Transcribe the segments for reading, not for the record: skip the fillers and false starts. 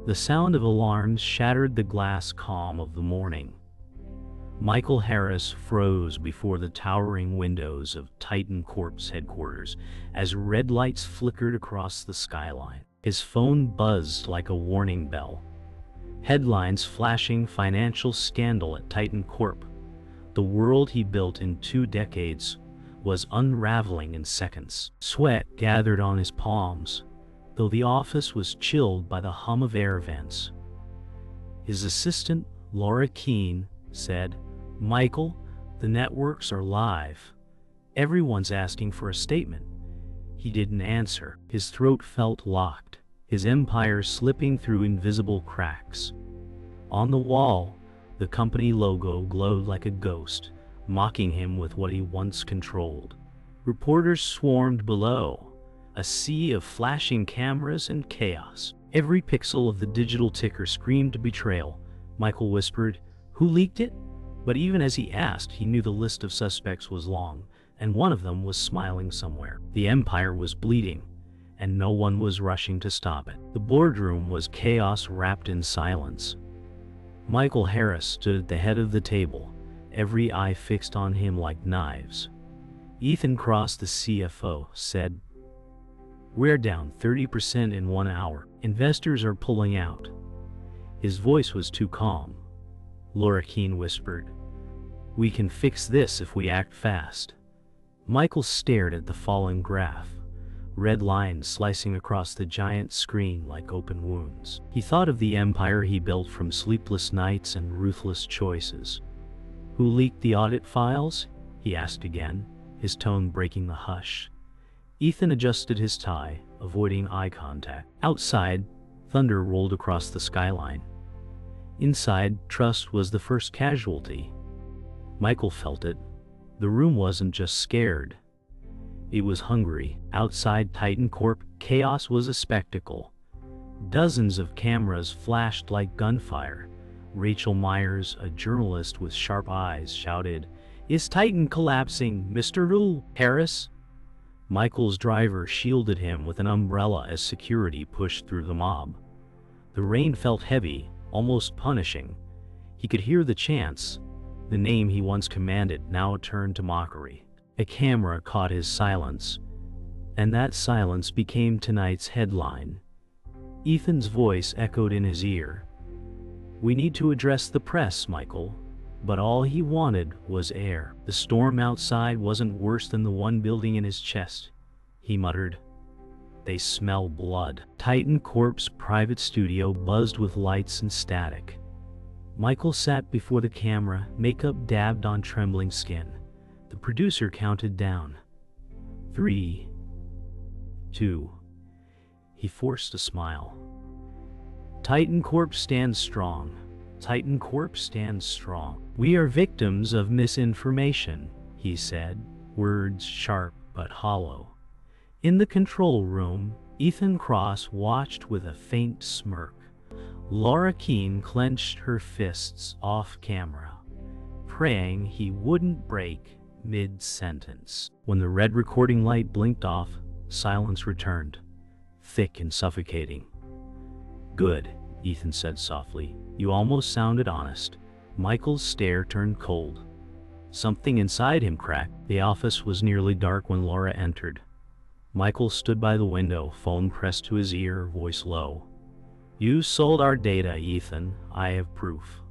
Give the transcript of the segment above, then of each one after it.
The sound of alarms shattered the glass calm of the morning. Michael Harris froze before the towering windows of Titan Corp's headquarters as red lights flickered across the skyline. His phone buzzed like a warning bell. Headlines flashing: financial scandal at Titan Corp. The world he built in 2 decades was unraveling in seconds. Sweat gathered on his palms, though the office was chilled by the hum of air vents. His assistant, Laura Keene, said, "Michael, the networks are live. Everyone's asking for a statement." He didn't answer. His throat felt locked, his empire slipping through invisible cracks. On the wall, the company logo glowed like a ghost, mocking him with what he once controlled. Reporters swarmed below, a sea of flashing cameras and chaos. Every pixel of the digital ticker screamed betrayal. Michael whispered, "Who leaked it?" But even as he asked, he knew the list of suspects was long, and one of them was smiling somewhere. The empire was bleeding, and no one was rushing to stop it. The boardroom was chaos wrapped in silence. Michael Harris stood at the head of the table, every eye fixed on him like knives. Ethan Cross, the CFO, said, "We're down 30% in 1 hour. Investors are pulling out." His voice was too calm. Laura Keene whispered, "We can fix this if we act fast." Michael stared at the falling graph, red lines slicing across the giant screen like open wounds. He thought of the empire he built from sleepless nights and ruthless choices. "Who leaked the audit files?" he asked again, his tone breaking the hush. Ethan adjusted his tie, avoiding eye contact. Outside, thunder rolled across the skyline. Inside, trust was the first casualty. Michael felt it. The room wasn't just scared. It was hungry. Outside Titan Corp, chaos was a spectacle. Dozens of cameras flashed like gunfire. Rachel Myers, a journalist with sharp eyes, shouted, "Is Titan collapsing, Mr. Rule Harris?" Michael's driver shielded him with an umbrella as security pushed through the mob. The rain felt heavy, almost punishing. He could hear the chants. The name he once commanded now turned to mockery. A camera caught his silence, and that silence became tonight's headline. Ethan's voice echoed in his ear. "We need to address the press, Michael." But all he wanted was air. The storm outside wasn't worse than the one building in his chest. He muttered, "They smell blood." Titan Corp's private studio buzzed with lights and static. Michael sat before the camera, makeup dabbed on trembling skin. The producer counted down. 3, 2. He forced a smile. "Titan Corp stands strong. Titan Corp stands strong. We are victims of misinformation," he said, words sharp but hollow. In the control room, Ethan Cross watched with a faint smirk. Laura Keene clenched her fists off camera, praying he wouldn't break mid-sentence. When the red recording light blinked off, silence returned, thick and suffocating. "Good," Ethan said softly. "You almost sounded honest." Michael's stare turned cold. Something inside him cracked. The office was nearly dark when Laura entered. Michael stood by the window, phone pressed to his ear, voice low. "You sold our data, Ethan. I have proof."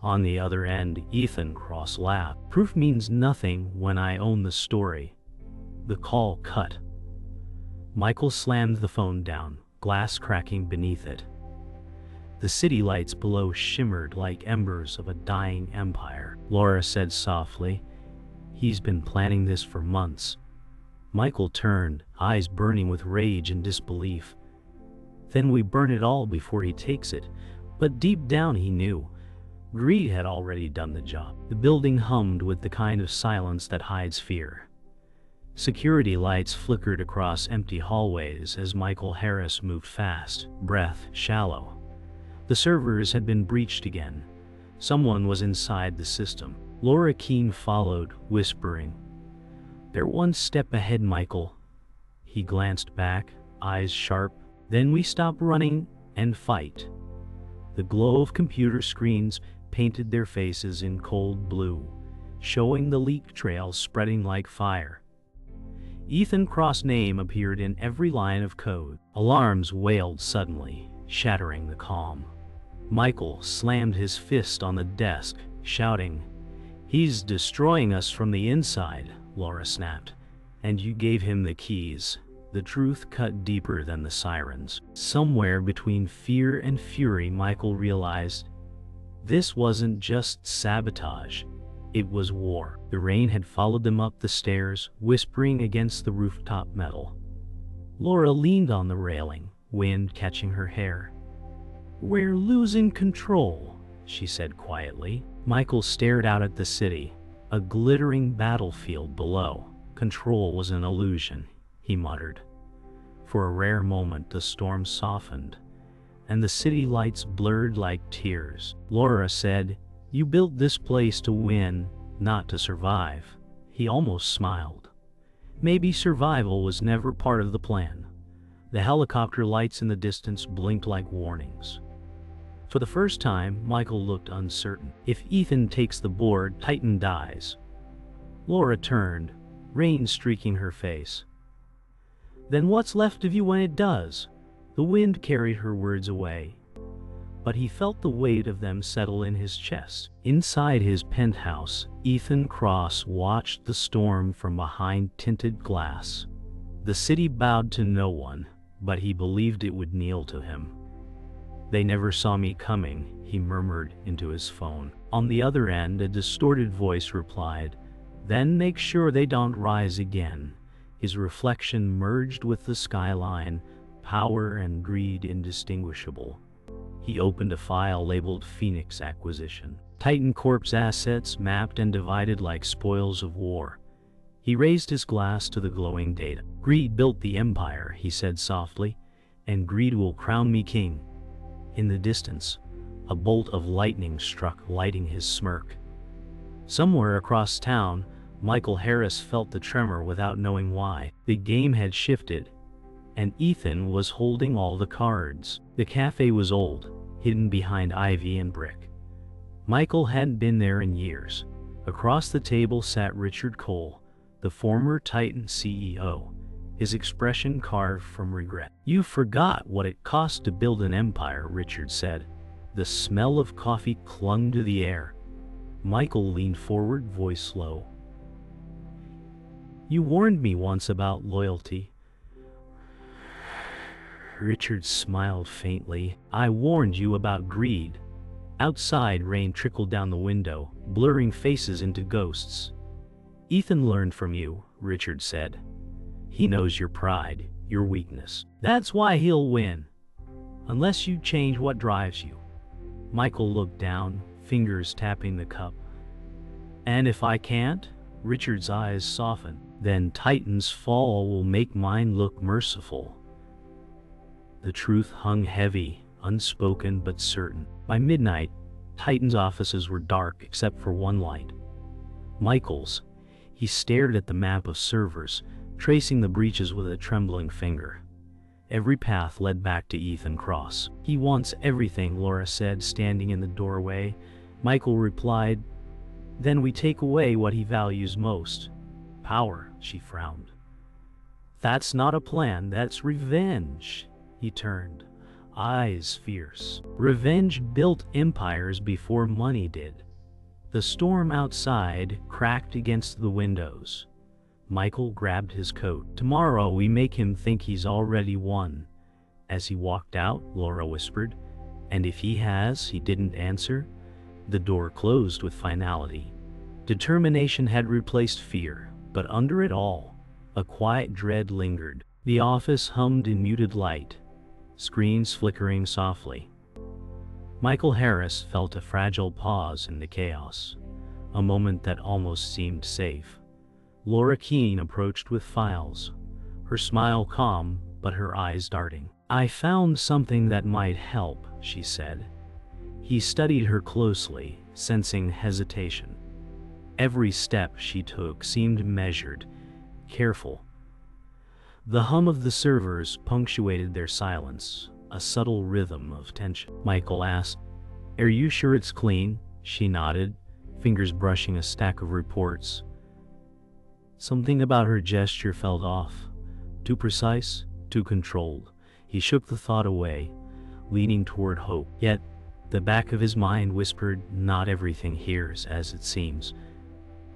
On the other end, Ethan Cross laughed. "Proof means nothing when I own the story." The call cut. Michael slammed the phone down, glass cracking beneath it. The city lights below shimmered like embers of a dying empire. Laura said softly, "He's been planning this for months." Michael turned, eyes burning with rage and disbelief. "Then we burn it all before he takes it." But deep down he knew. Greed had already done the job. The building hummed with the kind of silence that hides fear. Security lights flickered across empty hallways as Michael Harris moved fast, breath shallow. The servers had been breached again. Someone was inside the system. Laura Keene followed, whispering, "They're one step ahead, Michael." He glanced back, eyes sharp. "Then we stop running and fight. The glow of computer screens painted their faces in cold blue, showing the leak trail spreading like fire. Ethan Cross' name appeared in every line of code. Alarms wailed suddenly, shattering the calm. Michael slammed his fist on the desk, shouting, "He's destroying us from the inside," Laura snapped. "And you gave him the keys." The truth cut deeper than the sirens. Somewhere between fear and fury, Michael realized this wasn't just sabotage. It was war. The rain had followed them up the stairs, whispering against the rooftop metal. Laura leaned on the railing, wind catching her hair. "We're losing control," she said quietly. Michael stared out at the city, a glittering battlefield below. "Control was an illusion," he muttered. For a rare moment the storm softened, and the city lights blurred like tears. Laura said, "You built this place to win, not to survive." He almost smiled. Maybe survival was never part of the plan. The helicopter lights in the distance blinked like warnings. For the first time, Michael looked uncertain. If Ethan takes the board, Titan dies. Laura turned, rain streaking her face. "Then what's left of you when it does?" The wind carried her words away, but he felt the weight of them settle in his chest. Inside his penthouse, Ethan Cross watched the storm from behind tinted glass. The city bowed to no one, but he believed it would kneel to him. "They never saw me coming," he murmured into his phone. On the other end, a distorted voice replied, "Then make sure they don't rise again." His reflection merged with the skyline, power and greed indistinguishable. He opened a file labeled Phoenix Acquisition. Titan Corp's assets mapped and divided like spoils of war. He raised his glass to the glowing data. "Greed built the empire," he said softly, "and greed will crown me king." In the distance, a bolt of lightning struck, lighting his smirk. Somewhere across town, Michael Harris felt the tremor without knowing why. The game had shifted, and Ethan was holding all the cards. The cafe was old, hidden behind ivy and brick. Michael hadn't been there in years. Across the table sat Richard Cole, the former Titan CEO, his expression carved from regret. "You forgot what it cost to build an empire," Richard said. The smell of coffee clung to the air. Michael leaned forward, voice low. "You warned me once about loyalty." Richard smiled faintly. "I warned you about greed." Outside, rain trickled down the window, blurring faces into ghosts. "Ethan learned from you," Richard said. "He knows your pride, your weakness. That's why he'll win. Unless you change what drives you." Michael looked down, fingers tapping the cup. "And if I can't?" Richard's eyes softened. "Then Titan's fall will make mine look merciful." The truth hung heavy, unspoken but certain. By midnight, Titan's offices were dark except for one light. Michael's. He stared at the map of servers, tracing the breaches with a trembling finger. Every path led back to Ethan Cross. "He wants everything," Laura said, standing in the doorway. Michael replied, "Then we take away what he values most." "Power," she frowned. "That's not a plan, that's revenge." He turned, eyes fierce. "Revenge built empires before money did." The storm outside cracked against the windows. Michael grabbed his coat. "Tomorrow we make him think he's already won." As he walked out, Laura whispered, "And if he has," he didn't answer. The door closed with finality. Determination had replaced fear, but under it all, a quiet dread lingered. The office hummed in muted light, screens flickering softly. Michael Harris felt a fragile pause in the chaos, a moment that almost seemed safe. Laura Keene approached with files, her smile calm but her eyes darting. "I found something that might help," she said. He studied her closely, sensing hesitation. Every step she took seemed measured, careful. The hum of the servers punctuated their silence, a subtle rhythm of tension. Michael asked, "Are you sure it's clean?" She nodded, fingers brushing a stack of reports. Something about her gesture felt off. Too precise, too controlled. He shook the thought away, leaning toward hope. Yet, the back of his mind whispered, not everything here's as it seems.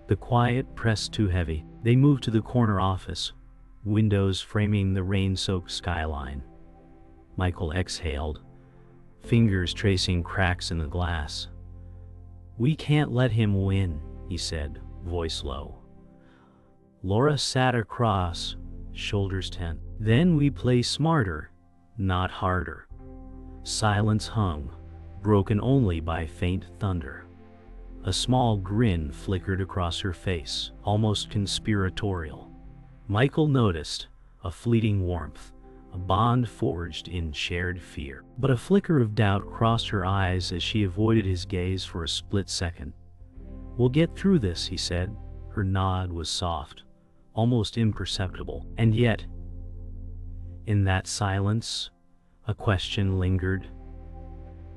The quiet pressed too heavy. They moved to the corner office, windows framing the rain-soaked skyline. Michael exhaled, fingers tracing cracks in the glass. "We can't let him win," he said, voice low. Laura sat across, shoulders tense. "Then we play smarter, not harder." Silence hung, broken only by faint thunder. A small grin flickered across her face, almost conspiratorial. Michael noticed a fleeting warmth, a bond forged in shared fear. But a flicker of doubt crossed her eyes as she avoided his gaze for a split second. "We'll get through this," he said. Her nod was soft, almost imperceptible. And yet, in that silence, a question lingered.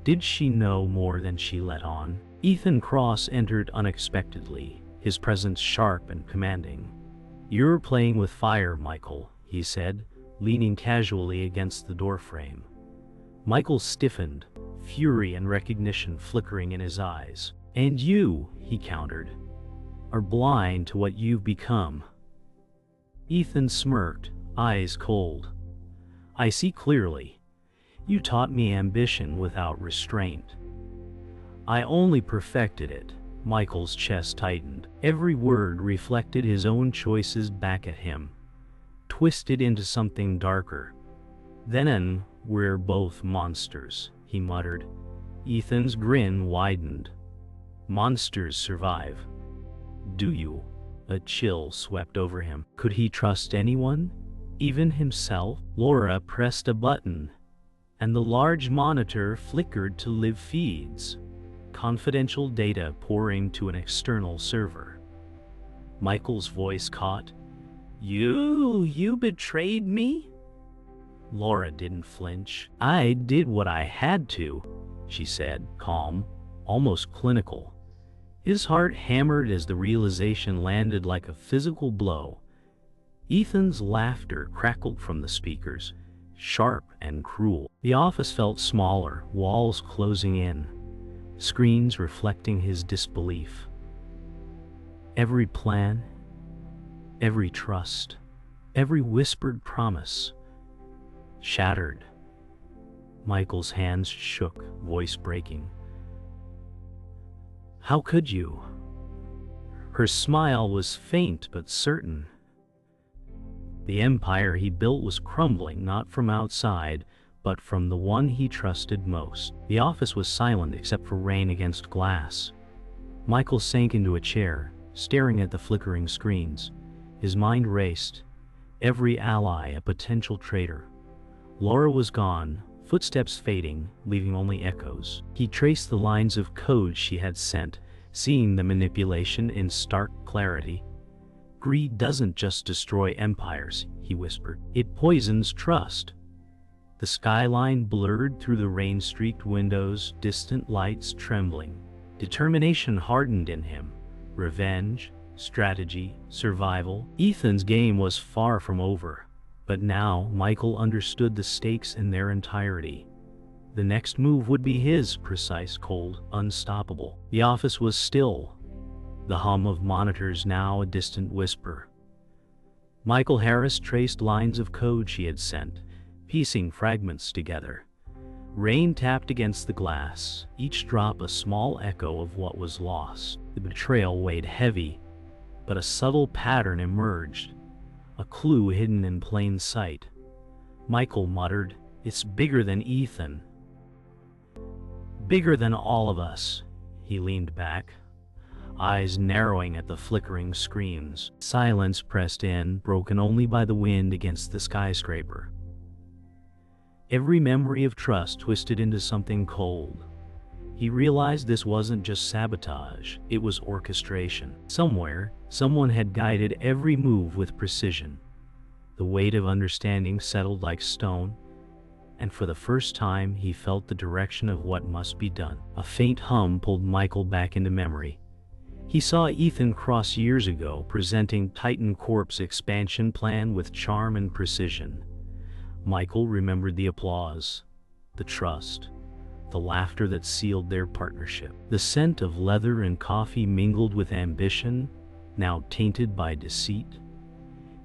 Did she know more than she let on? Ethan Cross entered unexpectedly, his presence sharp and commanding. "You're playing with fire, Michael," he said, leaning casually against the doorframe. Michael stiffened, fury and recognition flickering in his eyes. "And you," he countered, "are blind to what you've become." Ethan smirked, eyes cold. "I see clearly. You taught me ambition without restraint." "I only perfected it." Michael's chest tightened. Every word reflected his own choices back at him, twisted into something darker. "Then we're both monsters," he muttered. Ethan's grin widened. "Monsters survive. Do you?" A chill swept over him. Could he trust anyone? Even himself? Laura pressed a button, and the large monitor flickered to live feeds, confidential data pouring to an external server. Michael's voice caught. You betrayed me?" Laura didn't flinch. "I did what I had to," she said, calm, almost clinical. His heart hammered as the realization landed like a physical blow. Ethan's laughter crackled from the speakers, sharp and cruel. The office felt smaller, walls closing in, screens reflecting his disbelief. Every plan, every trust, every whispered promise shattered. Michael's hands shook, voice breaking. "How could you?" Her smile was faint but certain. The empire he built was crumbling not from outside, but from the one he trusted most. The office was silent except for rain against glass. Michael sank into a chair, staring at the flickering screens. His mind raced, every ally a potential traitor. Laura was gone, footsteps fading, leaving only echoes. He traced the lines of code she had sent, seeing the manipulation in stark clarity. "Greed doesn't just destroy empires," he whispered. "It poisons trust." The skyline blurred through the rain-streaked windows, distant lights trembling. Determination hardened in him. Revenge, strategy, survival. Ethan's game was far from over. But now Michael understood the stakes in their entirety. The next move would be his, precise, cold, unstoppable. The office was still, the hum of monitors now a distant whisper. Michael Harris traced lines of code she had sent, piecing fragments together. Rain tapped against the glass, each drop a small echo of what was lost. The betrayal weighed heavy, but a subtle pattern emerged, a clue hidden in plain sight. Michael muttered, "It's bigger than Ethan. Bigger than all of us." He leaned back, eyes narrowing at the flickering screens. Silence pressed in, broken only by the wind against the skyscraper. Every memory of trust twisted into something cold. He realized this wasn't just sabotage, it was orchestration. Somewhere, someone had guided every move with precision. The weight of understanding settled like stone, and for the first time he felt the direction of what must be done. A faint hum pulled Michael back into memory. He saw Ethan Cross years ago presenting Titan Corp's expansion plan with charm and precision. Michael remembered the applause, the trust, the laughter that sealed their partnership. The scent of leather and coffee mingled with ambition, now tainted by deceit.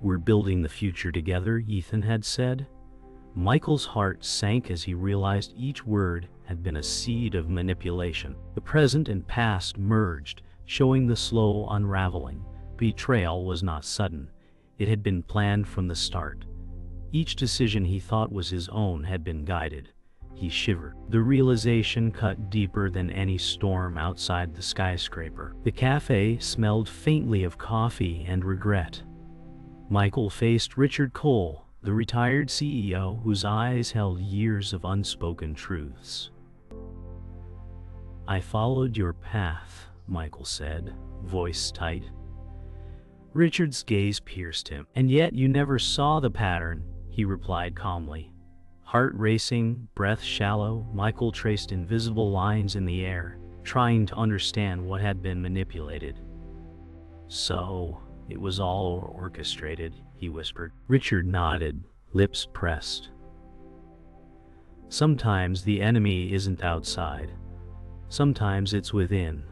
"We're building the future together," Ethan had said. Michael's heart sank as he realized each word had been a seed of manipulation. The present and past merged, showing the slow unraveling. Betrayal was not sudden. It had been planned from the start. Each decision he thought was his own had been guided. He shivered. The realization cut deeper than any storm outside the skyscraper. The cafe smelled faintly of coffee and regret. Michael faced Richard Cole, the retired CEO whose eyes held years of unspoken truths. "I followed your path," Michael said, voice tight. Richard's gaze pierced him. "And yet you never saw the pattern," he replied calmly. Heart racing, breath shallow, Michael traced invisible lines in the air, trying to understand what had been manipulated. "So, it was all orchestrated," he whispered. Richard nodded, lips pressed. "Sometimes the enemy isn't outside. Sometimes it's within.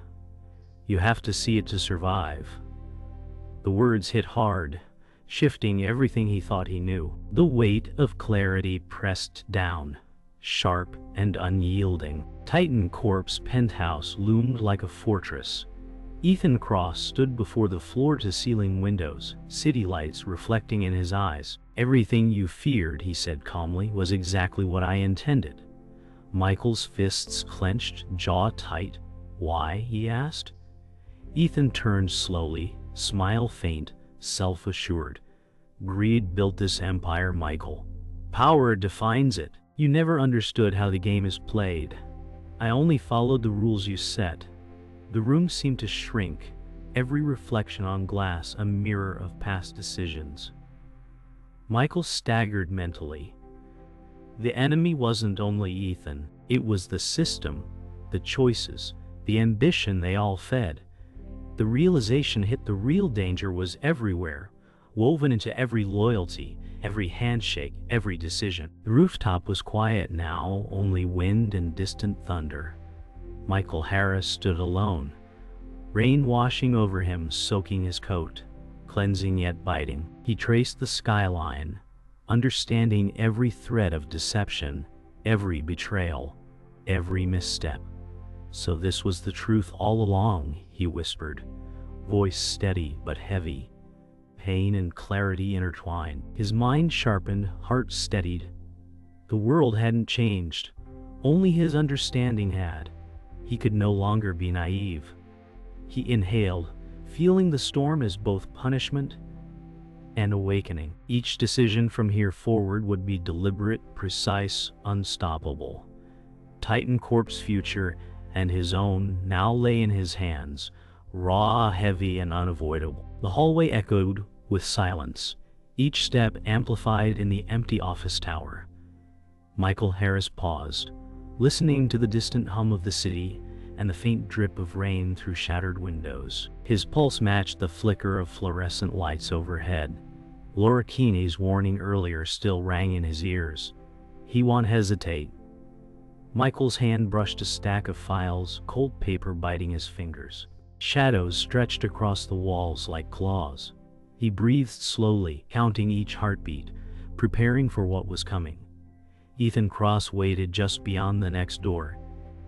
You have to see it to survive." The words hit hard, shifting everything he thought he knew. The weight of clarity pressed down, sharp and unyielding. Titan Corp's penthouse loomed like a fortress. Ethan Cross stood before the floor-to-ceiling windows, city lights reflecting in his eyes. "Everything you feared," he said calmly, "was exactly what I intended." Michael's fists clenched, jaw tight. "Why?" he asked. Ethan turned slowly, smile faint, self-assured. "Greed built this empire, Michael. Power defines it. You never understood how the game is played. I only followed the rules you set." The room seemed to shrink, every reflection on glass a mirror of past decisions. Michael staggered mentally. The enemy wasn't only Ethan, it was the system, the choices, the ambition they all fed. The realization hit the real danger was everywhere, woven into every loyalty, every handshake, every decision. The rooftop was quiet now, only wind and distant thunder. Michael Harris stood alone, rain washing over him, soaking his coat, cleansing yet biting. He traced the skyline, understanding every thread of deception, every betrayal, every misstep. "So this was the truth all along," he whispered, voice steady but heavy, pain and clarity intertwined. His mind sharpened, heart steadied. The world hadn't changed, only his understanding had. He could no longer be naive. He inhaled, feeling the storm as both punishment and awakening. Each decision from here forward would be deliberate, precise, unstoppable. Titan Corp's future and his own now lay in his hands, raw, heavy, and unavoidable. The hallway echoed with silence, each step amplified in the empty office tower. Michael Harris paused, listening to the distant hum of the city and the faint drip of rain through shattered windows. His pulse matched the flicker of fluorescent lights overhead. Laura Keeney's warning earlier still rang in his ears. He won't hesitate. Michael's hand brushed a stack of files, cold paper biting his fingers. Shadows stretched across the walls like claws. He breathed slowly, counting each heartbeat, preparing for what was coming. Ethan Cross waited just beyond the next door,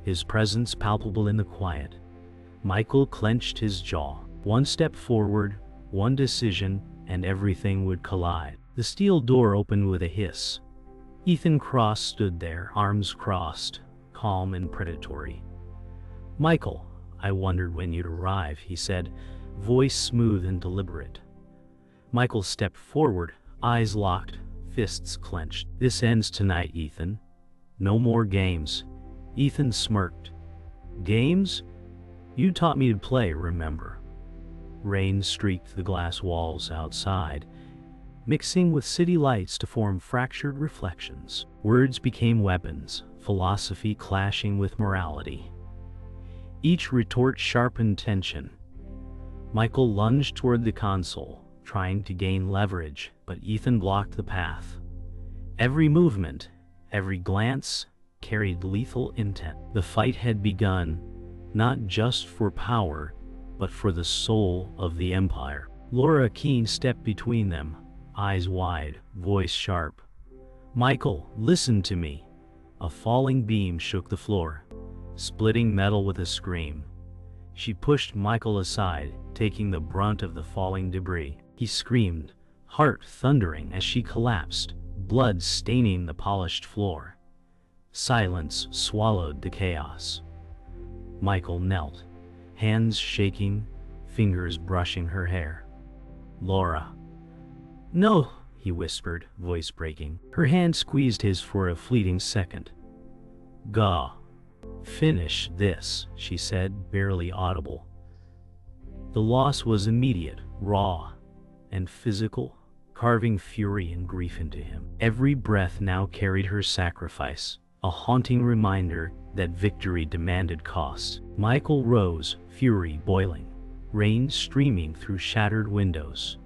his presence palpable in the quiet. Michael clenched his jaw. One step forward, one decision, and everything would collide. The steel door opened with a hiss. Ethan Cross stood there, arms crossed, calm and predatory. "Michael, I wondered when you'd arrive," he said, voice smooth and deliberate. Michael stepped forward, eyes locked, fists clenched. "This ends tonight, Ethan. No more games." Ethan smirked. "Games? You taught me to play, remember?" Rain streaked the glass walls outside, mixing with city lights to form fractured reflections. Words became weapons, philosophy clashing with morality. Each retort sharpened tension. Michael lunged toward the console, trying to gain leverage, but Ethan blocked the path. Every movement, every glance, carried lethal intent. The fight had begun, not just for power, but for the soul of the Empire. Laura Keene stepped between them, eyes wide, voice sharp. "Michael, listen to me." A falling beam shook the floor, splitting metal with a scream. She pushed Michael aside, taking the brunt of the falling debris. He screamed, heart thundering as she collapsed, blood staining the polished floor. Silence swallowed the chaos. Michael knelt, hands shaking, fingers brushing her hair. "Laura." "No," he whispered, voice breaking. Her hand squeezed his for a fleeting second. "Go. Finish this," she said, barely audible. The loss was immediate, raw, and physical, carving fury and grief into him. Every breath now carried her sacrifice, a haunting reminder that victory demanded cost. Michael rose, fury boiling, rain streaming through shattered windows.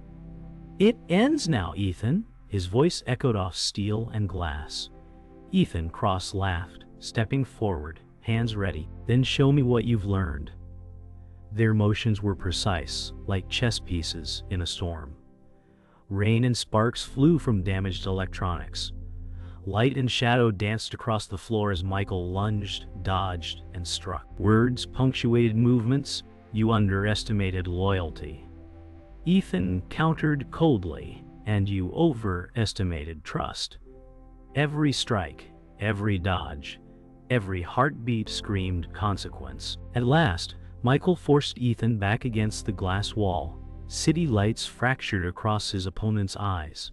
"It ends now, Ethan," his voice echoed off steel and glass. Ethan cross-laughed, stepping forward, hands ready. "Then show me what you've learned." Their motions were precise, like chess pieces in a storm. Rain and sparks flew from damaged electronics. Light and shadow danced across the floor as Michael lunged, dodged, and struck. Words punctuated movements. "You underestimated loyalty." Ethan countered coldly, "And you overestimated trust." Every strike, every dodge, every heartbeat screamed consequence. At last, Michael forced Ethan back against the glass wall. City lights fractured across his opponent's eyes.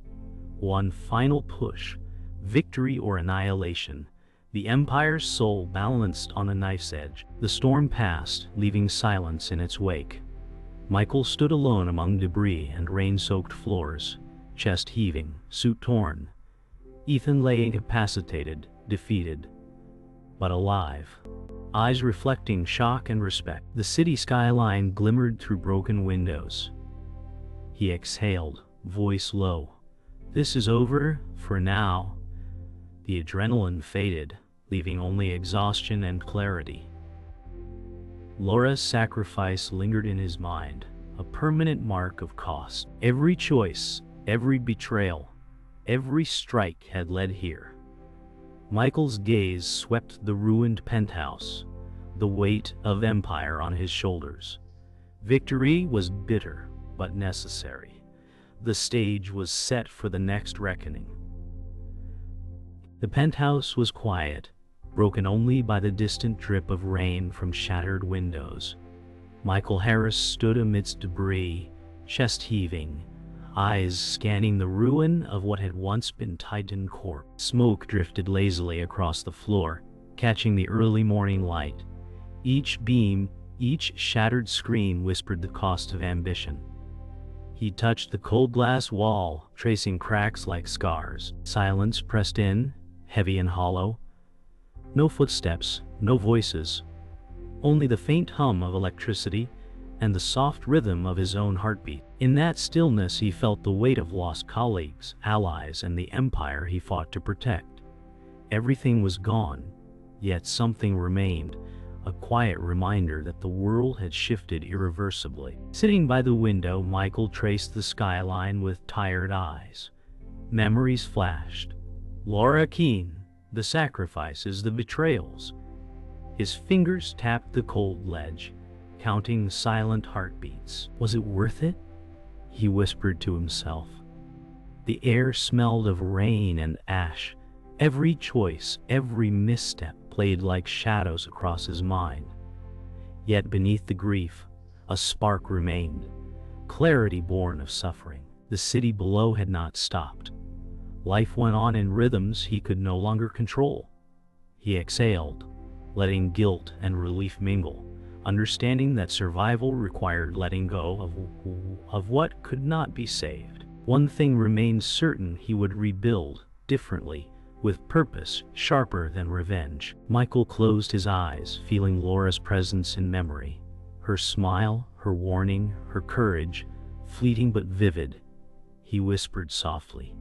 One final push, victory or annihilation. The Empire's soul balanced on a knife's edge. The storm passed, leaving silence in its wake. Michael stood alone among debris and rain-soaked floors, chest heaving, suit torn. Ethan lay incapacitated, defeated, but alive. Eyes reflecting shock and respect. The city skyline glimmered through broken windows. He exhaled, voice low. "This is over, for now." The adrenaline faded, leaving only exhaustion and clarity. Laura's sacrifice lingered in his mind, a permanent mark of cost. Every choice, every betrayal, every strike had led here. Michael's gaze swept the ruined penthouse, the weight of empire on his shoulders. Victory was bitter, but necessary. The stage was set for the next reckoning. The penthouse was quiet, broken only by the distant drip of rain from shattered windows. Michael Harris stood amidst debris, chest heaving, eyes scanning the ruin of what had once been Titan Corp. Smoke drifted lazily across the floor, catching the early morning light. Each beam, each shattered screen whispered the cost of ambition. He touched the cold glass wall, tracing cracks like scars. Silence pressed in, heavy and hollow. No footsteps, no voices. Only the faint hum of electricity and the soft rhythm of his own heartbeat. In that stillness he felt the weight of lost colleagues, allies, and the empire he fought to protect. Everything was gone, yet something remained, a quiet reminder that the world had shifted irreversibly. Sitting by the window, Michael traced the skyline with tired eyes. Memories flashed. Laura Keene, the sacrifices, the betrayals. His fingers tapped the cold ledge, counting silent heartbeats. Was it worth it? He whispered to himself. The air smelled of rain and ash. Every choice, every misstep played like shadows across his mind. Yet beneath the grief, a spark remained, clarity born of suffering. The city below had not stopped. Life went on in rhythms he could no longer control. He exhaled, letting guilt and relief mingle, understanding that survival required letting go of what could not be saved. One thing remained certain: he would rebuild differently, with purpose sharper than revenge. Michael closed his eyes, feeling Laura's presence in memory. Her smile, her warning, her courage, fleeting but vivid. He whispered softly,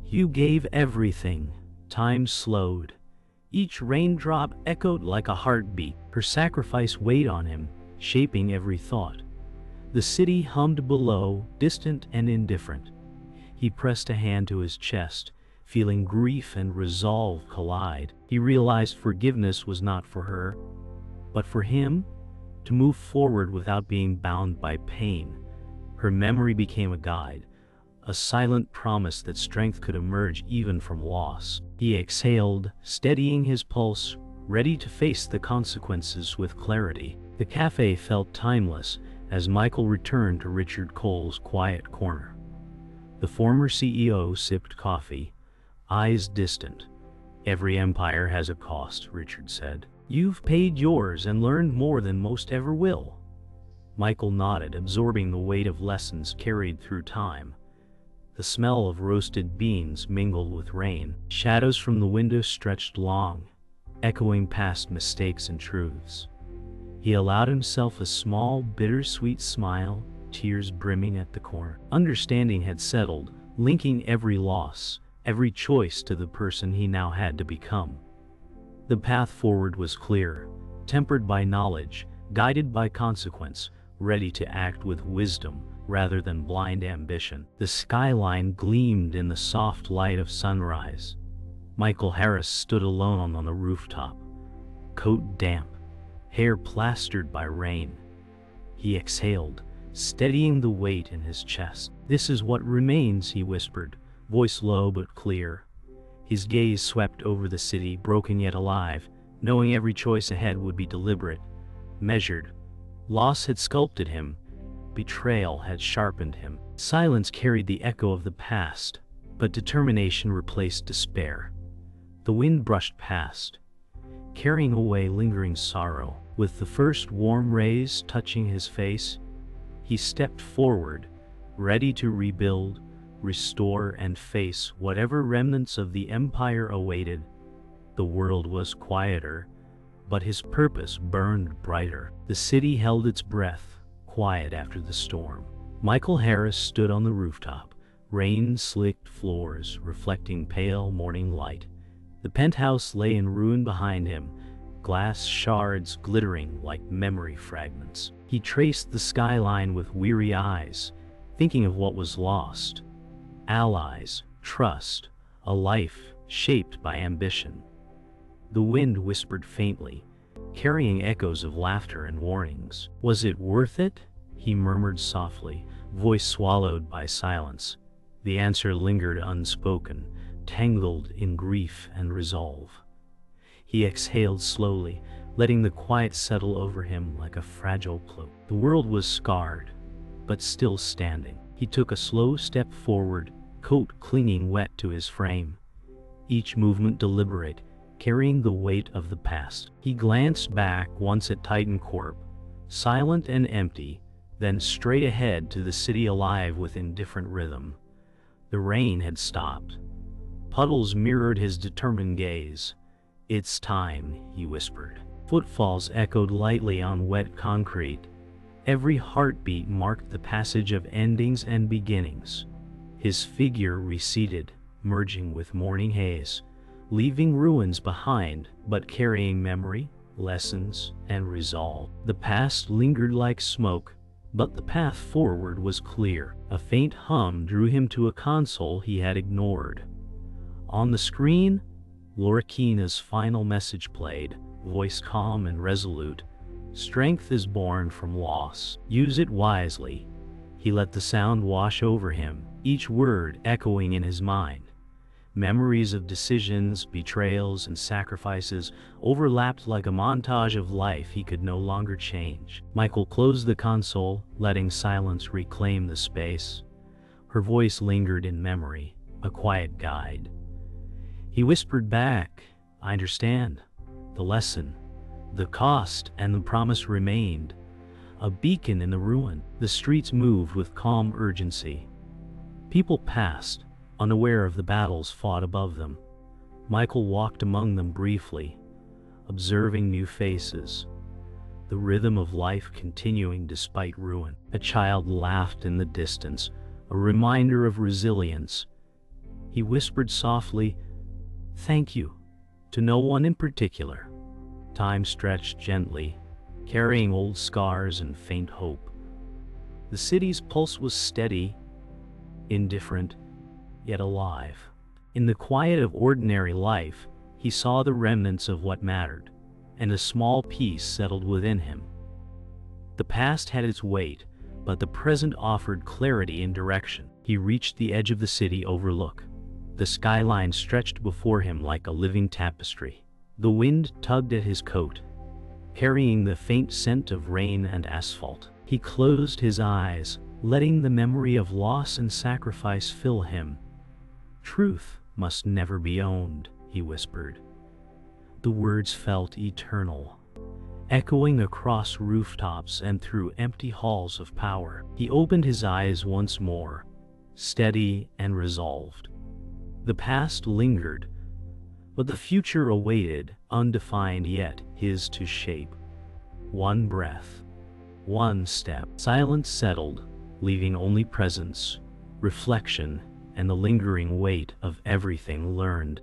"You gave everything." Time slowed. Each raindrop echoed like a heartbeat. Her sacrifice weighed on him, shaping every thought. The city hummed below, distant and indifferent. He pressed a hand to his chest, feeling grief and resolve collide. He realized forgiveness was not for her, but for him, to move forward without being bound by pain. Her memory became a guide, a silent promise that strength could emerge even from loss. He exhaled, steadying his pulse, ready to face the consequences with clarity. The cafe felt timeless as Michael returned to Richard Cole's quiet corner. The former CEO sipped coffee, eyes distant. "Every empire has a cost," Richard said. "You've paid yours and learned more than most ever will." Michael nodded, absorbing the weight of lessons carried through time. The smell of roasted beans mingled with rain. Shadows from the window stretched long, echoing past mistakes and truths. He allowed himself a small, bittersweet smile, tears brimming at the corner. Understanding had settled, linking every loss, every choice to the person he now had to become. The path forward was clear, tempered by knowledge, guided by consequence, ready to act with wisdom rather than blind ambition. The skyline gleamed in the soft light of sunrise. Michael Harris stood alone on the rooftop, coat damp, hair plastered by rain. He exhaled, steadying the weight in his chest. "This is what remains," he whispered, voice low but clear. His gaze swept over the city, broken yet alive, knowing every choice ahead would be deliberate, measured. Loss had sculpted him. Betrayal had sharpened him. Silence carried the echo of the past, but determination replaced despair. The wind brushed past, carrying away lingering sorrow. With the first warm rays touching his face, he stepped forward, ready to rebuild, restore, and face whatever remnants of the empire awaited. The world was quieter, but his purpose burned brighter. The city held its breath, quiet after the storm. Michael Harris stood on the rooftop, rain-slicked floors reflecting pale morning light. The penthouse lay in ruin behind him, glass shards glittering like memory fragments. He traced the skyline with weary eyes, thinking of what was lost. Allies, trust, a life shaped by ambition. The wind whispered faintly, carrying echoes of laughter and warnings. "Was it worth it?" he murmured softly, voice swallowed by silence. The answer lingered unspoken, tangled in grief and resolve. He exhaled slowly, letting the quiet settle over him like a fragile cloak. The world was scarred, but still standing. He took a slow step forward, coat clinging wet to his frame, each movement deliberate, carrying the weight of the past. He glanced back once at Titan Corp, silent and empty, then straight ahead to the city alive with indifferent rhythm. The rain had stopped. Puddles mirrored his determined gaze. "It's time," he whispered. Footfalls echoed lightly on wet concrete. Every heartbeat marked the passage of endings and beginnings. His figure receded, merging with morning haze, leaving ruins behind, but carrying memory, lessons, and resolve. The past lingered like smoke, but the path forward was clear. A faint hum drew him to a console he had ignored. On the screen, Laura Keena's final message played, voice calm and resolute. "Strength is born from loss. Use it wisely." He let the sound wash over him, each word echoing in his mind. Memories of decisions, betrayals, and sacrifices overlapped like a montage of life he could no longer change. Michael closed the console, letting silence reclaim the space. Her voice lingered in memory, a quiet guide. He whispered back, "I understand. The lesson, the cost, and the promise remained. A beacon in the ruin." The streets moved with calm urgency. People passed, unaware of the battles fought above them. Michael walked among them briefly, observing new faces, the rhythm of life continuing despite ruin. A child laughed in the distance, a reminder of resilience. He whispered softly, "Thank you," to no one in particular. Time stretched gently, carrying old scars and faint hope. The city's pulse was steady, indifferent, yet alive. In the quiet of ordinary life, he saw the remnants of what mattered, and a small peace settled within him. The past had its weight, but the present offered clarity and direction. He reached the edge of the city overlook. The skyline stretched before him like a living tapestry. The wind tugged at his coat, carrying the faint scent of rain and asphalt. He closed his eyes, letting the memory of loss and sacrifice fill him. "Truth must never be owned," he whispered. The words felt eternal, echoing across rooftops and through empty halls of power. He opened his eyes once more, steady and resolved. The past lingered, but the future awaited, undefined yet his to shape. One breath, one step. Silence settled, leaving only presence, reflection, and the lingering weight of everything learned.